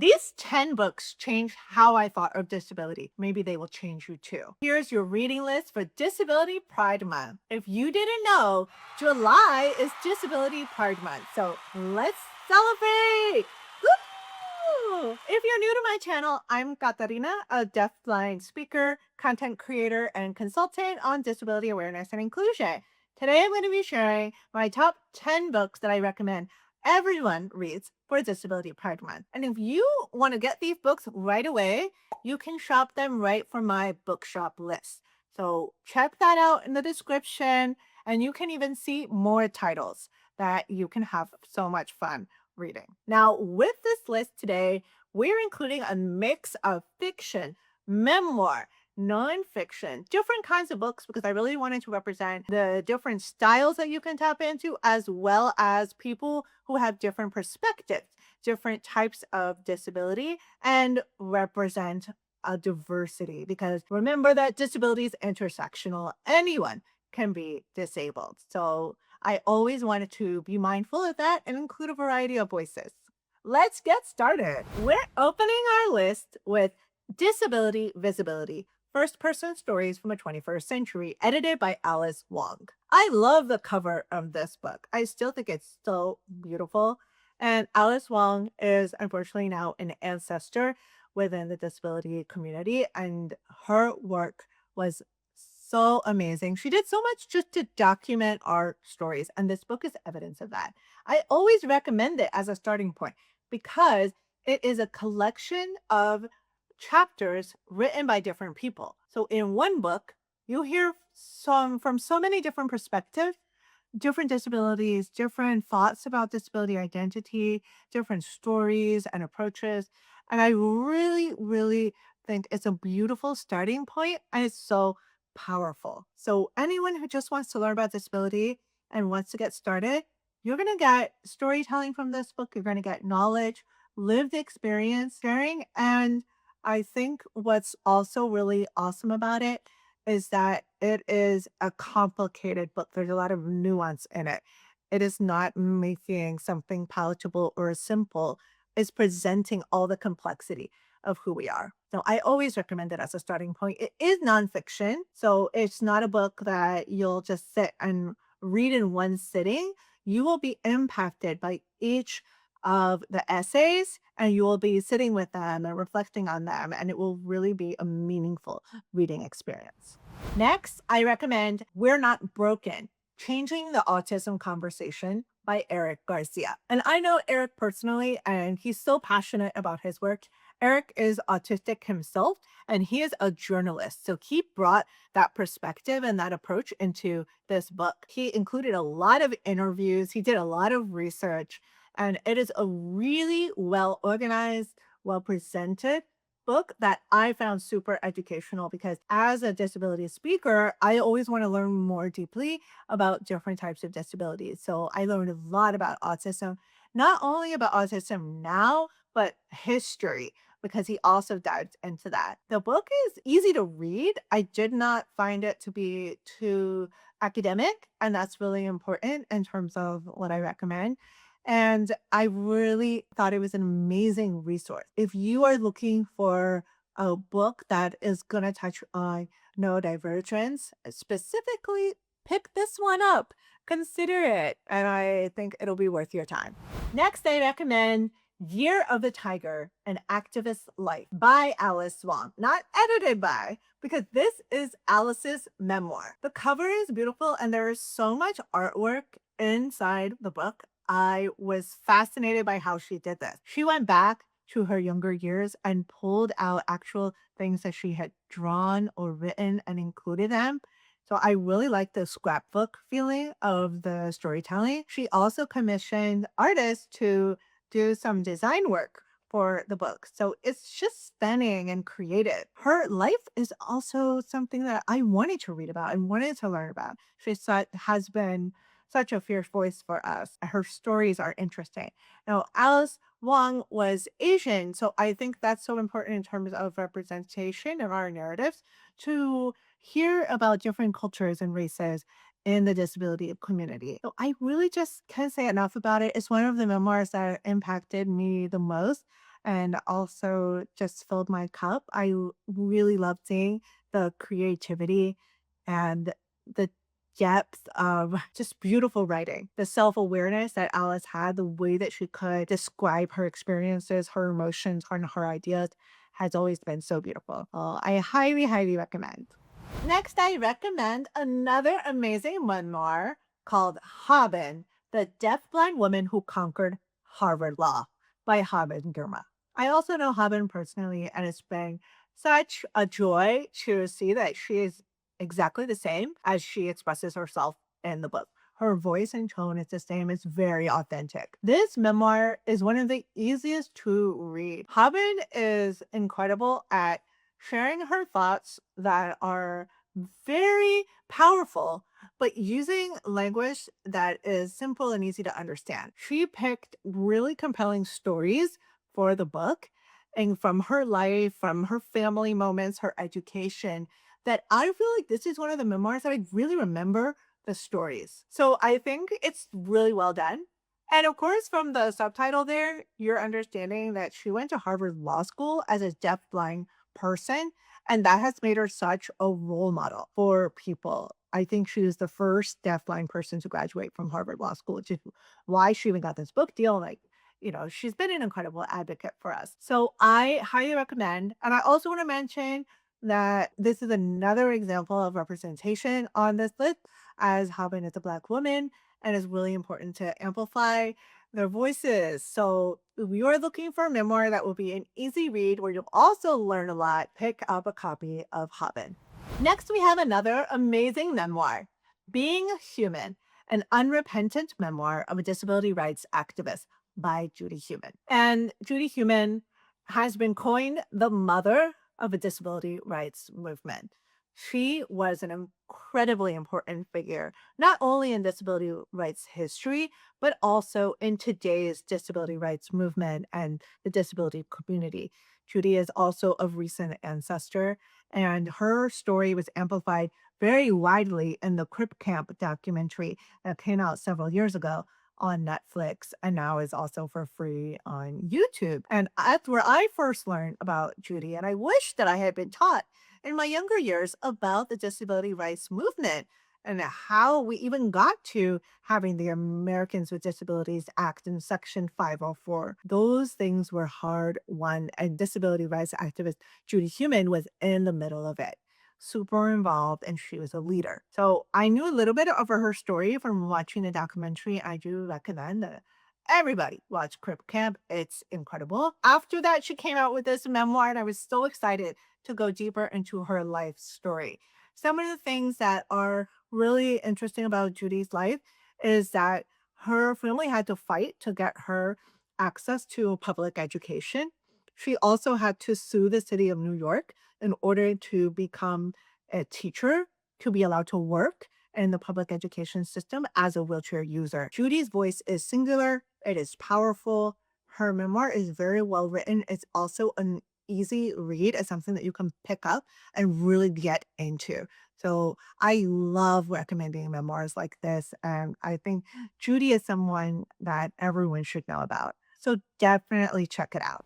These 10 books changed how I thought of disability. Maybe they will change you too. Here's your reading list for Disability Pride Month. If you didn't know, July is Disability Pride Month. So let's celebrate! Woo! If you're new to my channel, I'm Katarina, a deafblind speaker, content creator, and consultant on disability awareness and inclusion. Today, I'm going to be sharing my top 10 books that I recommend everyone reads for Disability Pride Month. And if you want to get these books right away, you can shop them right from my bookshop list. So check that out in the description, and you can even see more titles that you can have so much fun reading. Now, with this list today, we're including a mix of fiction, memoir, nonfiction, different kinds of books, because I really wanted to represent the different styles that you can tap into, as well as people who have different perspectives, different types of disability, and represent a diversity. Because remember that disability is intersectional. Anyone can be disabled. So I always wanted to be mindful of that and include a variety of voices. Let's get started. We're opening our list with Disability Visibility, First-Person Stories from the 21st Century, edited by Alice Wong. I love the cover of this book. I still think it's so beautiful. And Alice Wong is unfortunately now an ancestor within the disability community, and her work was so amazing. She did so much just to document our stories, and this book is evidence of that. I always recommend it as a starting point because it is a collection of chapters written by different people. So in one book, you hear from so many different perspectives, different disabilities, different thoughts about disability identity, different stories and approaches. And I really, really think it's a beautiful starting point, and it's so powerful. So anyone who just wants to learn about disability and wants to get started, you're going to get storytelling from this book. You're going to get knowledge, lived experience, sharing. And I think what's also really awesome about it is that it is a complicated book. There's a lot of nuance in it. It is not making something palatable or simple. It's presenting all the complexity of who we are. So I always recommend it as a starting point. It is nonfiction, so it's not a book that you'll just sit and read in one sitting. You will be impacted by each of the essays, and you will be sitting with them and reflecting on them, and it will really be a meaningful reading experience. Next, I recommend We're Not Broken, Changing the Autism Conversation by Eric Garcia. And I know Eric personally, and he's so passionate about his work. Eric is autistic himself, and he is a journalist. So he brought that perspective and that approach into this book. He included a lot of interviews, he did a lot of research, and it is a really well organized, well presented book that I found super educational, because as a disability speaker, I always want to learn more deeply about different types of disabilities. So I learned a lot about autism, not only about autism now, but history, because he also dived into that. The book is easy to read. I did not find it to be too academic, and that's really important in terms of what I recommend. And I really thought it was an amazing resource. If you are looking for a book that is going to touch on neurodivergence, specifically, pick this one up. Consider it, and I think it'll be worth your time. Next, I recommend Year of the Tiger, An Activist's Life by Alice Wong. Not edited by, because this is Alice's memoir. The cover is beautiful, and there is so much artwork inside the book. I was fascinated by how she did this. She went back to her younger years and pulled out actual things that she had drawn or written and included them. So I really like the scrapbook feeling of the storytelling. She also commissioned artists to do some design work for the book. So it's just stunning and creative. Her life is also something that I wanted to read about and wanted to learn about. Has been such a fierce voice for us. Her stories are interesting. Now, Alice Wong was Asian, so I think that's so important in terms of representation of our narratives, to hear about different cultures and races in the disability community. So I really just can't say enough about it. It's one of the memoirs that impacted me the most. and also just filled my cup. Really love seeing the creativity and the depth of just beautiful writing, the self awareness that Alice had, the way that she could describe her experiences, her emotions, and her ideas has always been so beautiful. I highly, highly recommend. Next, I recommend another amazing memoir called Haben, the deafblind woman who conquered Harvard Law by Haben Girma. I also know Haben personally, and it's been such a joy to see that she is exactly the same as she expresses herself in the book. Her voice and tone is the same. It's very authentic. This memoir is one of the easiest to read. Haben is incredible at sharing her thoughts that are very powerful, but using language that is simple and easy to understand. She picked really compelling stories for the book and from her life, from her family moments, her education, that I feel like this is one of the memoirs that I really remember the stories. So I think it's really well done. And of course, from the subtitle there, you're understanding that she went to Harvard Law School as a deafblind person, and that has made her such a role model for people. I think she was the first deafblind person to graduate from Harvard Law School, which is why she even got this book deal. Like, she's been an incredible advocate for us. So I highly recommend. And I also want to mention that this is another example of representation on this list, as Haben is a Black woman, and it's really important to amplify their voices. So if you're looking for a memoir that will be an easy read where you'll also learn a lot, pick up a copy of Haben. Next, we have another amazing memoir, Being Human, an unrepentant memoir of a disability rights activist by Judy Heumann. And Judy Heumann has been coined the mother of a disability rights movement. She was an incredibly important figure, not only in disability rights history, but also in today's disability rights movement and the disability community. Judy is also of recent ancestor, and her story was amplified very widely in the Crip Camp documentary that came out several years ago on Netflix and now is also for free on YouTube. And that's where I first learned about Judy. And I wish that I had been taught in my younger years about the disability rights movement and how we even got to having the Americans with Disabilities Act in Section 504. Those things were hard won, and disability rights activist Judy Heumann was in the middle of it, super involved, and she was a leader. So I knew a little bit of her story from watching the documentary. I do recommend that everybody watch Crip Camp. It's incredible. After that, she came out with this memoir, and I was so excited to go deeper into her life story. Some of the things that are really interesting about Judy's life is that her family had to fight to get her access to public education. She also had to sue the city of New York in order to become a teacher, to be allowed to work in the public education system as a wheelchair user. Judy's voice is singular, it is powerful. Her memoir is very well written. It's also an easy read. It's something that you can pick up and really get into. So I love recommending memoirs like this. And I think Judy is someone that everyone should know about. So definitely check it out.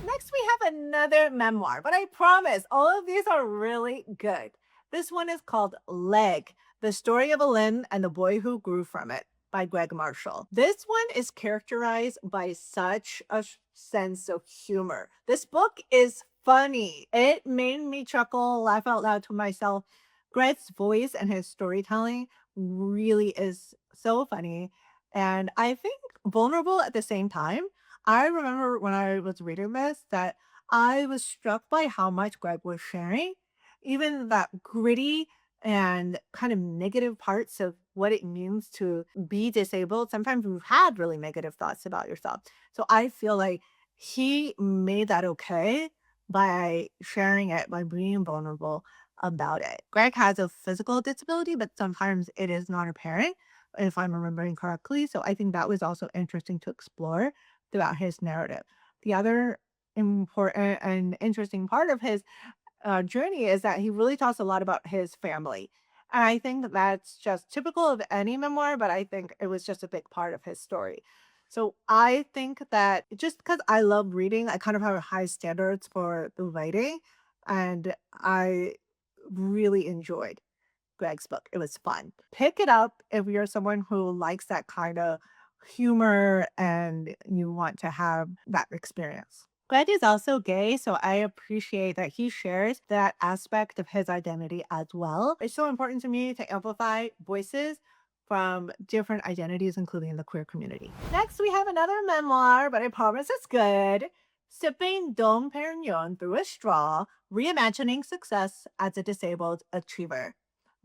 Next, we have another memoir, but I promise all of these are really good. This one is called Leg, The Story of a Limb and the Boy Who Grew from It by Greg Marshall. This one is characterized by such a sense of humor. This book is funny. It made me chuckle, laugh out loud to myself. Greg's voice and his storytelling really is so funny. And I think vulnerable at the same time. I remember when I was reading this that I was struck by how much Greg was sharing, even that gritty and kind of negative parts of what it means to be disabled. Sometimes you've had really negative thoughts about yourself. So I feel like he made that okay by sharing it, by being vulnerable about it. Greg has a physical disability, but sometimes it is not apparent, if I'm remembering correctly. So I think that was also interesting to explore throughout his narrative. The other important and interesting part of his journey is that he really talks a lot about his family. And I think that that's just typical of any memoir, but I think it was just a big part of his story. So I think that just because I love reading, I kind of have high standards for the writing, and I really enjoyed Greg's book. It was fun. Pick it up if you're someone who likes that kind of humor and you want to have that experience. Greg is also gay, so I appreciate that he shares that aspect of his identity as well. It's so important to me to amplify voices from different identities, including the queer community. Next, we have another memoir, but I promise it's good. Sipping Dom Pérignon Through a Straw, Reimagining Success as a Disabled Achiever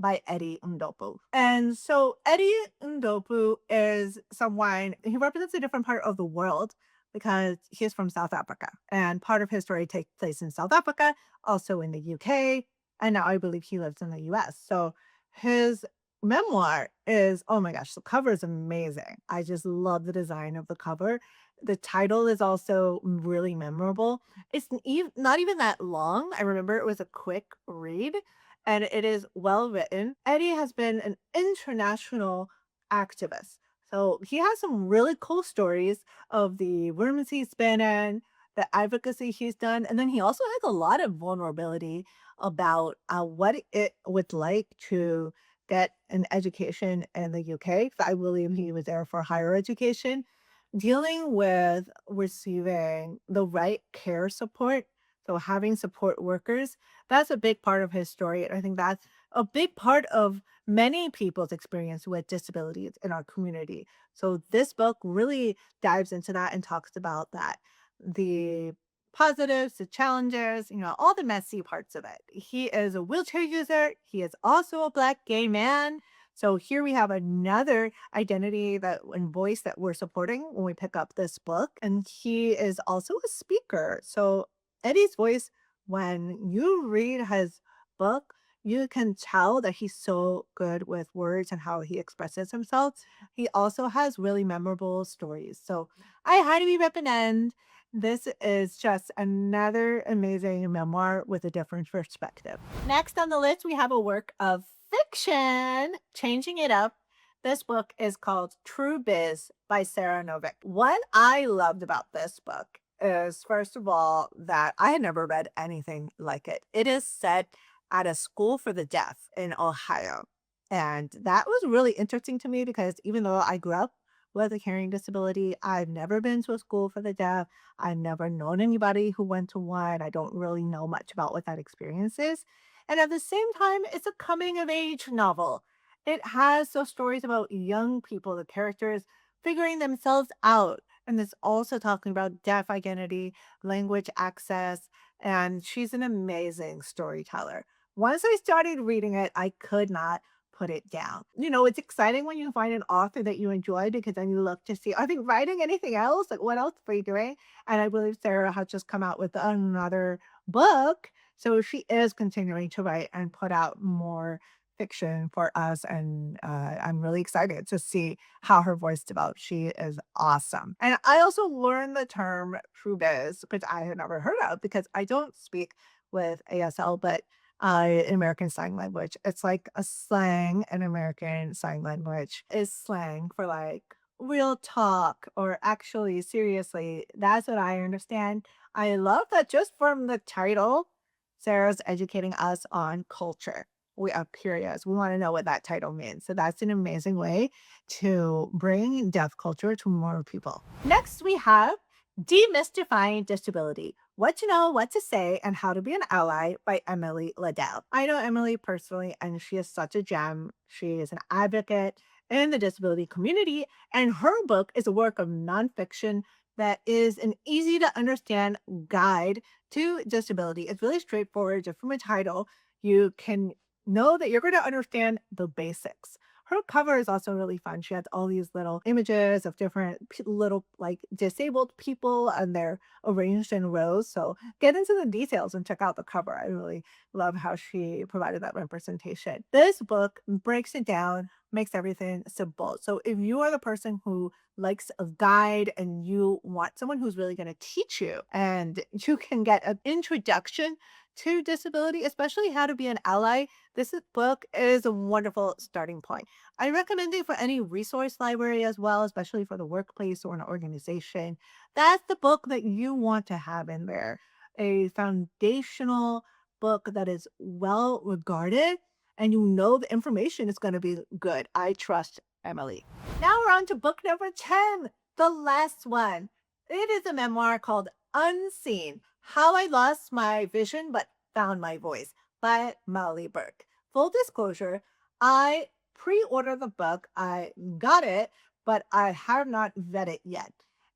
by Eddie Ndopu. And so Eddie Ndopu is someone, he represents a different part of the world because he's from South Africa. And part of his story takes place in South Africa, also in the UK, and now I believe he lives in the US. So his memoir is, oh my gosh, the cover is amazing. I just love the design of the cover. The title is also really memorable. It's not even that long. I remember it was a quick read and it is well written. Eddie has been an international activist. So he has some really cool stories of the rooms he's been in, the advocacy he's done, and then he also has a lot of vulnerability about what it was like to get an education in the UK. I believe he was there for higher education, dealing with receiving the right care support. So having support workers, that's a big part of his story. And I think that's a big part of many people's experience with disabilities in our community. So this book really dives into that and talks about that. The positives, the challenges, all the messy parts of it. He is a wheelchair user. He is also a Black gay man. So here we have another identity that and voice that we're supporting when we pick up this book. And he is also a speaker. So Eddie's voice, when you read his book, you can tell that he's so good with words and how he expresses himself. He also has really memorable stories. So I highly recommend. This is just another amazing memoir with a different perspective. Next on the list, we have a work of fiction, changing it up. This book is called True Biz by Sara Nović. What I loved about this book is, first of all, that I had never read anything like it. It is set at a school for the deaf in Ohio. And that was really interesting to me because even though I grew up with a hearing disability, I've never been to a school for the deaf. I've never known anybody who went to one. I don't really know much about what that experience is. And at the same time, it's a coming of age novel. It has those stories about young people, the characters figuring themselves out. And it's also talking about deaf identity, language access, and she's an amazing storyteller. Once I started reading it, I could not put it down. It's exciting when you find an author that you enjoy because then you look to see, are they writing anything else? Like, what else are they doing? And I believe Sarah has just come out with another book. So she is continuing to write and put out more fiction for us. And I'm really excited to see how her voice develops. She is awesome. And I also learned the term true biz, which I had never heard of because I don't speak with ASL, but American Sign Language. It's like a slang, and American Sign Language is slang for like real talk or actually seriously. That's what I understand. I love that just from the title, Sarah's educating us on culture. We are curious. We want to know what that title means. So that's an amazing way to bring deaf culture to more people. Next, we have Demystifying Disability: What to Know, What to Say, and How to Be an Ally by Emily Ladau. I know Emily personally, and she is such a gem. She is an advocate in the disability community, and her book is a work of nonfiction that is an easy to understand guide to disability. It's really straightforward. Just from a title, you can know that you're going to understand the basics. Her cover is also really fun. She has all these little images of different little like disabled people and they're arranged in rows. So get into the details and check out the cover. I really love how she provided that representation. This book breaks it down makes everything simple. So if you are the person who likes a guide and you want someone who's really going to teach you and you can get an introduction to disability, especially how to be an ally, book is a wonderful starting point. I recommend it for any resource library as well, especially for the workplace or an organization. That's the book that you want to have in there. A foundational book that is well regarded and you know the information is going to be good. I trust Emily. Now we're on to book number 10, the last one. It is a memoir called Unseen: How I Lost My Vision But Found My Voice by Burke. Full disclosure, I pre-ordered the book. I got it, but I have not read it yet.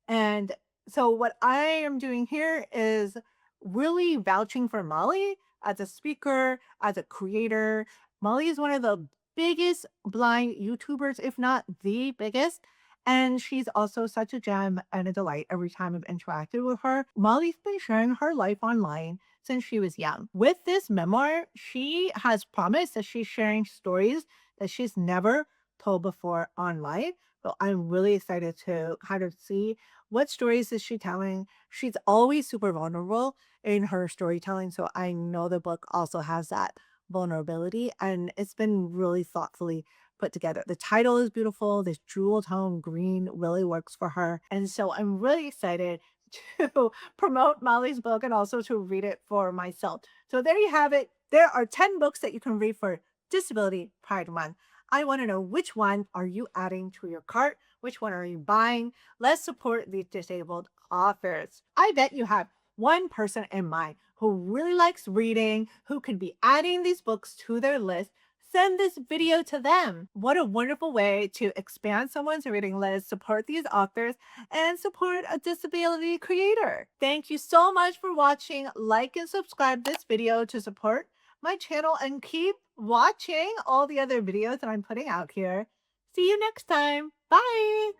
And so what I am doing here is really vouching for Molly as a speaker, as a creator. Molly is one of the biggest blind YouTubers, if not the biggest. And she's also such a gem and a delight every time I've interacted with her. Molly's been sharing her life online since she was young. With this memoir, she has promised that she's sharing stories that she's never told before online. So I'm really excited to kind of see what stories is she telling. She's always super vulnerable in her storytelling. So I know the book also has that vulnerability and it's been really thoughtfully put together. The title is beautiful. This jewel tone green really works for her. And so I'm really excited to promote Molly's book and also to read it for myself. So there you have it. There are 10 books that you can read for Disability Pride Month. I want to know, which one are you adding to your cart? Which one are you buying? Let's support these disabled authors. I bet you have one person in mind who really likes reading, who could be adding these books to their list. Send this video to them. What a wonderful way to expand someone's reading list, support these authors, and support a disability creator. Thank you so much for watching. Like and subscribe this video to support my channel and keep watching all the other videos that I'm putting out here. See you next time. Bye.